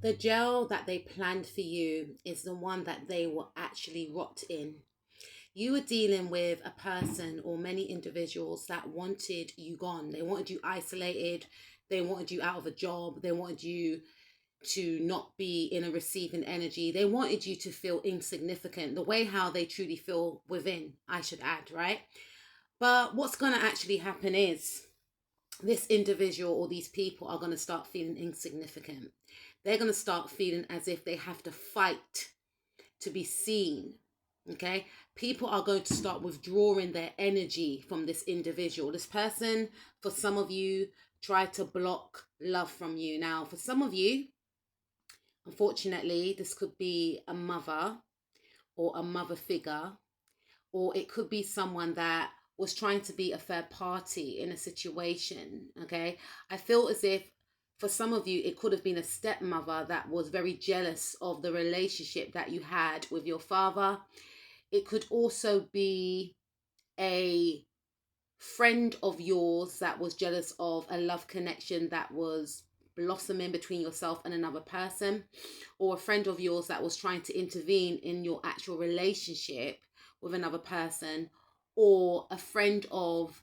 The jail that they planned for you is the one that they will actually rot in. You were dealing with a person or many individuals that wanted you gone. They wanted you isolated. They wanted you out of a job. They wanted you to not be in a receiving energy. They wanted you to feel insignificant, the way how they truly feel within, I should add, right? But what's going to actually happen is this individual or these people are going to start feeling insignificant. They're going to start feeling as if they have to fight to be seen. Okay, people are going to start withdrawing their energy from this individual. This person, for some of you, tried to block love from you. Now, for some of you, unfortunately, this could be a mother or a mother figure, or it could be someone that was trying to be a third party in a situation. Okay, I feel as if for some of you, it could have been a stepmother that was very jealous of the relationship that you had with your father. It could also be a friend of yours that was jealous of a love connection that was blossoming between yourself and another person, or a friend of yours that was trying to intervene in your actual relationship with another person, or a friend of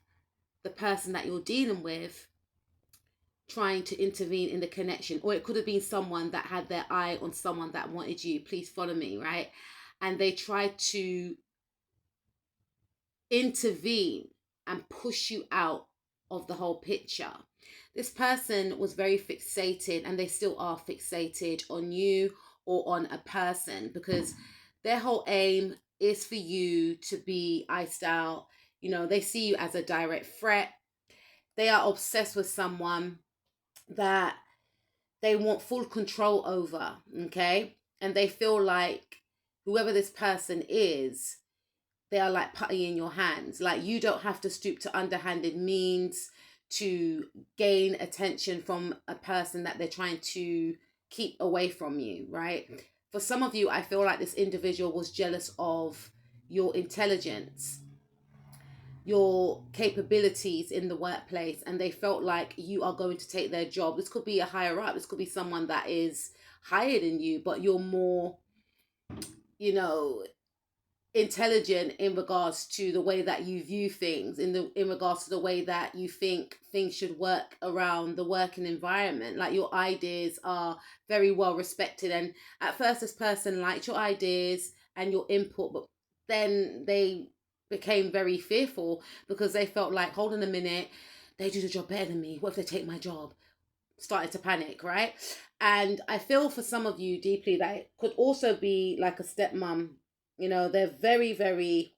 the person that you're dealing with trying to intervene in the connection. Or it could have been someone that had their eye on someone that wanted you. Please follow me, right? And they tried to intervene and push you out of the whole picture. This person was very fixated, and they still are fixated on you or on a person, because their whole aim is for you to be iced out. You know, they see you as a direct threat. They are obsessed with someone that they want full control over, okay? And they feel like whoever this person is, they are like putty in your hands. Like, you don't have to stoop to underhanded means to gain attention from a person that they're trying to keep away from you, right? For some of you, I feel like this individual was jealous of your intelligence, your capabilities in the workplace, and they felt like you are going to take their job. This could be a higher up, this could be someone that is higher than you, but you're more, you know, intelligent in regards to the way that you view things, in regards to the way that you think things should work around the working environment. Like, your ideas are very well respected, and at first this person liked your ideas and your input, but then they became very fearful because they felt like, hold on a minute, they do the job better than me, what if they take my job? Started to panic, right? And I feel for some of you deeply that it could also be like a stepmom. You know, they're very, very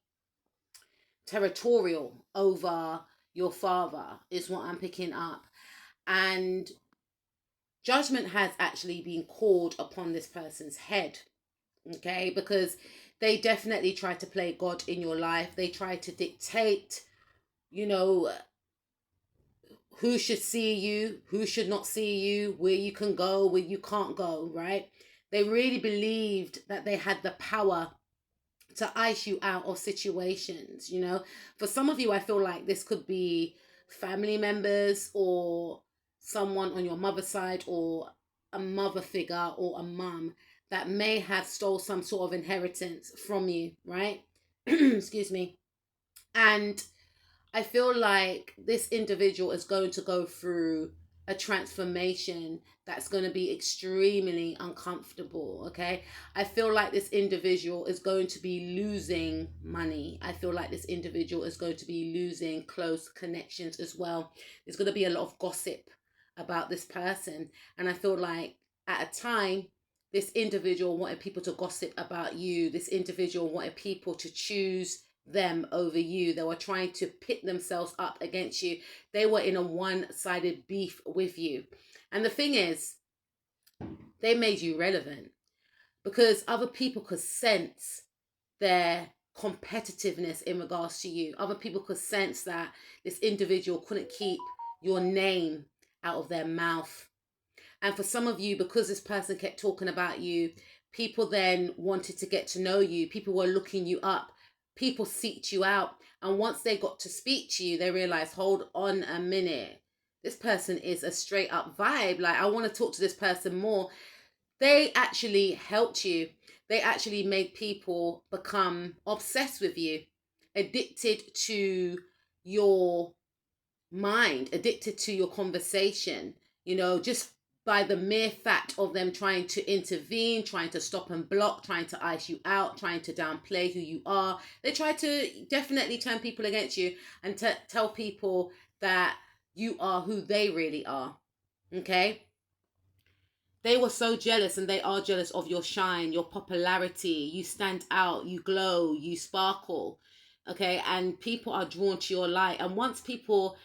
territorial over your father, is what I'm picking up. And judgment has actually been called upon this person's head, okay? Because they definitely try to play God in your life. They try to dictate, you know, who should see you, who should not see you, where you can go, where you can't go, right? They really believed that they had the power to ice you out of situations, you know. For some of you, I feel like this could be family members or someone on your mother's side, or a mother figure or a mum that may have stole some sort of inheritance from you, right? Excuse me. And I feel like this individual is going to go through a transformation that's going to be extremely uncomfortable, okay? I feel like this individual is going to be losing money. I feel like this individual is going to be losing close connections as well. There's going to be a lot of gossip about this person. And I feel like at a time, this individual wanted people to gossip about you. This individual wanted people to choose them over you. They were trying to pit themselves up against you. They were in a one-sided beef with you. And the thing is, they made you relevant because other people could sense their competitiveness in regards to you. Other people could sense that this individual couldn't keep your name out of their mouth. And for some of you, because this person kept talking about you, people then wanted to get to know you. People were looking you up. People seeked you out. And once they got to speak to you, they realized, hold on a minute, this person is a straight up vibe. Like, I want to talk to this person more. They actually helped you. They actually made people become obsessed with you, addicted to your mind, addicted to your conversation, just by the mere fact of them trying to intervene, trying to stop and block, trying to ice you out, trying to downplay who you are. They try to definitely turn people against you and tell people that you are who they really are. Okay? They were so jealous, and they are jealous of your shine, your popularity. You stand out, you glow, you sparkle. Okay? And people are drawn to your light. And once people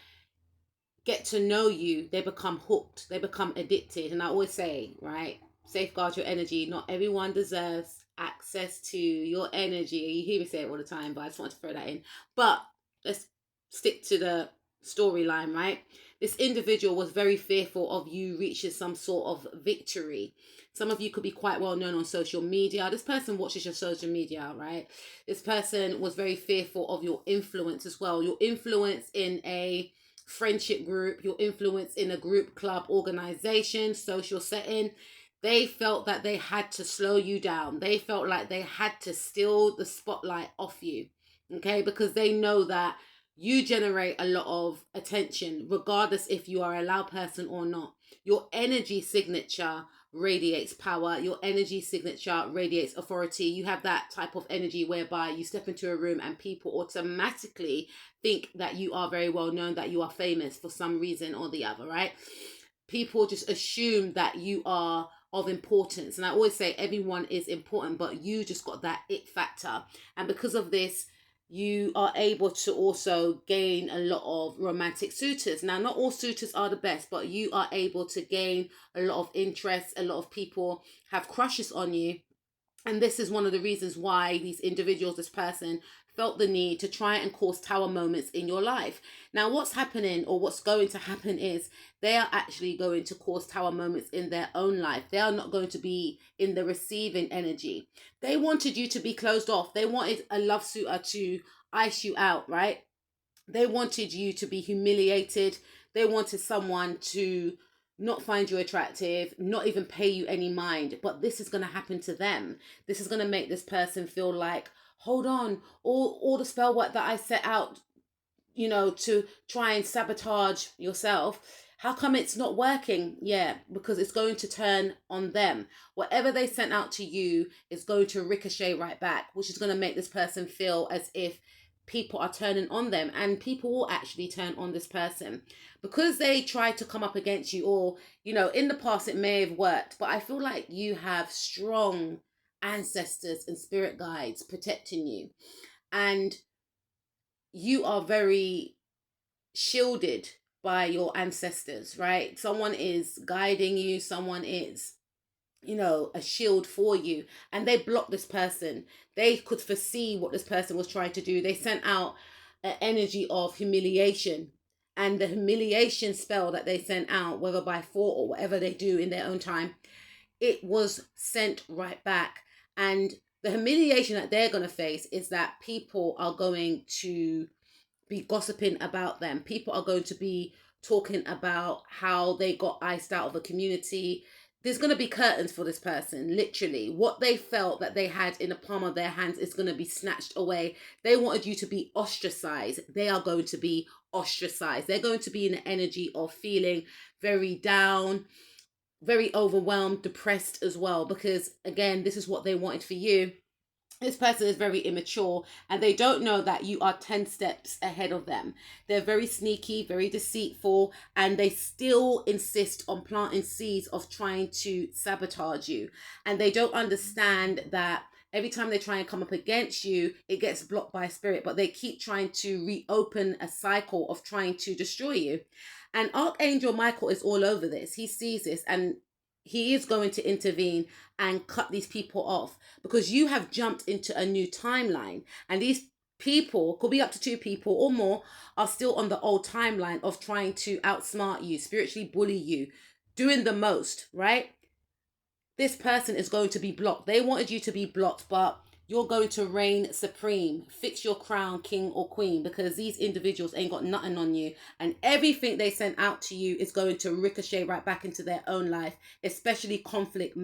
get to know you, they become hooked, they become addicted. And I always say, right, safeguard your energy. Not everyone deserves access to your energy. You hear me say it all the time, but I just want to throw that in. But let's stick to the storyline, right? This individual was very fearful of you reaching some sort of victory. Some of you could be quite well known on social media. This person watches your social media, right? This person was very fearful of your influence as well. Your influence in a friendship group, your influence in a group, club, organization, social setting. They felt that they had to slow you down. They felt like they had to steal the spotlight off you, okay? Because they know that you generate a lot of attention, regardless if you are a loud person or not. Your energy signature radiates power. Your energy signature radiates authority. You have that type of energy whereby you step into a room and people automatically think that you are very well known, that you are famous for some reason or the other, right? People just assume that you are of importance. And I always say everyone is important, but you just got that it factor. And because of this, you are able to also gain a lot of romantic suitors. Now, not all suitors are the best, but you are able to gain a lot of interest. A lot of people have crushes on you. And this is one of the reasons why these individuals, this person, felt the need to try and cause tower moments in your life. Now, what's happening, or what's going to happen, is they are actually going to cause tower moments in their own life. They are not going to be in the receiving energy. They wanted you to be closed off. They wanted a love suitor to ice you out, right? They wanted you to be humiliated. They wanted someone to not find you attractive, not even pay you any mind. But this is going to happen to them. This is going to make this person feel like, hold on, all the spell work that I set out, to try and sabotage yourself, how come it's not working? Yeah, because it's going to turn on them. Whatever they sent out to you is going to ricochet right back, which is going to make this person feel as if people are turning on them, and people will actually turn on this person because they try to come up against you, or in the past it may have worked, but I feel like you have strong ancestors and spirit guides protecting you, and you are very shielded by your ancestors, right? Someone is guiding you, someone is a shield for you, and they blocked this person. They could foresee what this person was trying to do. They sent out an energy of humiliation, and the humiliation spell that they sent out, whether by thought or whatever they do in their own time, it was sent right back. And the humiliation that they're going to face is that people are going to be gossiping about them. People are going to be talking about how they got iced out of a community. There's going to be curtains for this person. Literally, what they felt that they had in the palm of their hands is going to be snatched away. They wanted you to be ostracized. They are going to be ostracized. They're going to be in the energy of feeling very down, very overwhelmed, depressed as well, because again, this is what they wanted for you. This person is very immature, and they don't know that you are 10 steps ahead of them. They're very sneaky, very deceitful, and they still insist on planting seeds of trying to sabotage you. And they don't understand that every time they try and come up against you, it gets blocked by spirit, but they keep trying to reopen a cycle of trying to destroy you. And Archangel Michael is all over this. He sees this, and he is going to intervene and cut these people off, because you have jumped into a new timeline, and these people, could be up to 2 people or more, are still on the old timeline of trying to outsmart you, spiritually bully you, doing the most, right? This person is going to be blocked. They wanted you to be blocked, but you're going to reign supreme. Fix your crown, king or queen, because these individuals ain't got nothing on you. And everything they sent out to you is going to ricochet right back into their own life, especially conflict,